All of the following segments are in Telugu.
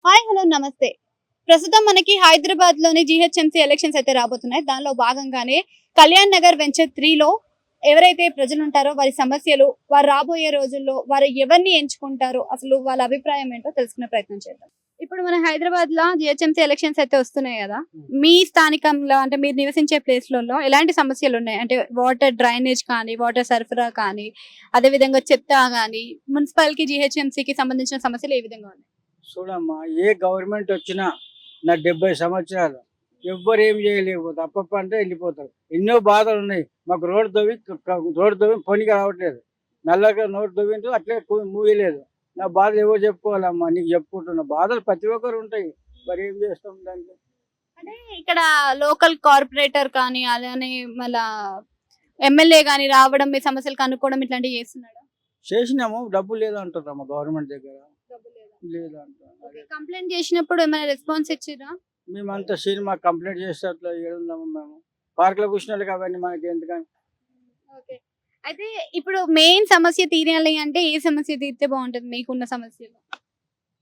హాయ్ హలో నమస్తే. ప్రస్తుతం మనకి హైదరాబాద్‌లోని జీహెచ్ఎంసీ ఎలక్షన్స్ అయితే రాబోతున్నాయి. దానిలో భాగంగానే కళ్యాణ్ నగర్ వెంచర్ 3లో ఎవరైతే ప్రజలుంటారో వారి సమస్యలు, వారు రాబోయే రోజుల్లో వారు ఎవరిని ఎంచుకుంటారో, అసలు వాళ్ళ అభిప్రాయం ఏంటో తెలుసుకునే ప్రయత్నం చేద్దాం. ఇప్పుడు మన హైదరాబాద్‌లో జీహెచ్ఎంసీ ఎలక్షన్స్ అయితే వస్తున్నాయి గదా! మీ స్థానికంలో అంటే మీరు నివసించే ప్లేస్‌లలో ఎలాంటి సమస్యలున్నాయి? అంటే వాటర్ డ్రైనేజ్ కానీ, వాటర్ సరఫరా కానీ, అదేవిధంగా చెత్త గానీ, మున్సిపల్‌కి, జీహెచ్ఎంసీకి సంబంధించిన సమస్యలు ఏ విధంగా ఉన్నాయి? చూడమ్మా, ఏ గవర్నమెంట్ వచ్చినా నా 70 సంవత్సరాలు ఎవ్వరు ఏం చేయలేకపోతే అప్పప్ప అంటే వెళ్ళిపోతారు. ఎన్నో బాధలు ఉన్నాయి. మాకు రోడ్డు తవ్వి పనికి రావట్లేదు. నల్లగా నోరు తవ్విండ్రు అట్లే మూయలేదు. నా బాధలు ఎవరు చెప్పుకోవాలమ్మా, నీకు చెప్పుకుంటున్నా. బాధలు ప్రతి ఒక్కరు ఉంటాయి. మరి ఏం చేస్తాం దానికి? అంటే ఇక్కడ లోకల్ కార్పొరేటర్ కానీ, అలానే మళ్ళా ఎమ్మెల్యే గాని రావడం, మీ సమస్యలు కనుక్కోవడం ఇట్లాంటివి చేస్తున్నాడా? చేసినాము, డబ్బు లేదు అంటున్నాము గవర్నమెంట్ దగ్గర. డబ్బు లేదా? లేదు అంటారు. ఓకే. కంప్లెయింట్ చేసినప్పుడు ఏమైనా రెస్పాన్స్ ఇచ్చిర్రా? మేమంతా మాకు కంప్లైంట్ చేస్తే అట్లా ఏడున్నాము మేము. పార్కులో కూర్చున్నోళ్ళకి అవన్నీ మనకి ఎందుకని. ఓకే. అయితే ఇప్పుడు మెయిన్ సమస్య తీరాలి అంటే ఏ సమస్య తీరితే బావుంటది మీకున్న సమస్యలు?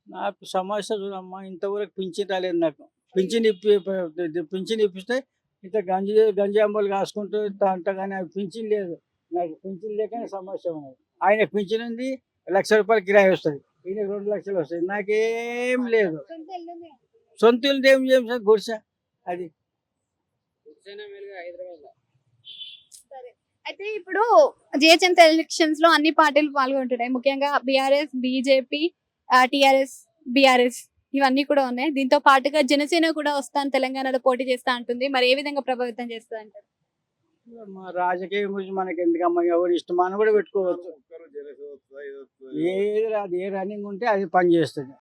నాకు సమస్య చూడమ్మా, ఇంతవరకు పింఛన్ రాలేదు నాకు. పింఛన్ పింఛన్ ఇప్పిస్తే ఇంత గంజి అంబలు కాసుకుంటూ ఇంత అంట, కానీ అది పింఛన్ లేదు. నాకు పింఛన్ లేకనే సమస్య ఉన్నది. ఆయన పింఛన్ ఉంది, ₹1,00,000 కిరాయి వస్తుంది. ఈయనకి 2,00,000 వస్తాయి. నాకేం లేదు. సొంత ఇల్లుంది కదా? సొంత ఇల్లు ఏం చేయం సార్, గుడిసె అది. సరే. అయితే ఇప్పుడు జీహెచ్ఎంసీ ఎలక్షన్స్ లో అన్ని పార్టీలు పాల్గొంటున్నాయి. ముఖ్యంగా బీఆర్ఎస్, బీజేపీ, టీఆర్ఎస్, బీఆర్ఎస్ ఇవన్నీ కూడా ఉన్నాయి. దీంతో పాటుగా జనసేన కూడా వస్తాను తెలంగాణలో పోటీ చేస్తా అంటుంది. మరి ఏ విధంగా ప్రభావితం చేస్తుంది అంటారు? మా రాజకీయం గురించి మనకి ఎందుకమ్మా, ఎవరు ఇష్టం అని కూడా పెట్టుకోవచ్చు. ఏది రాదు, ఏ రన్నింగ్ ఉంటే అది పని చేస్తుంది.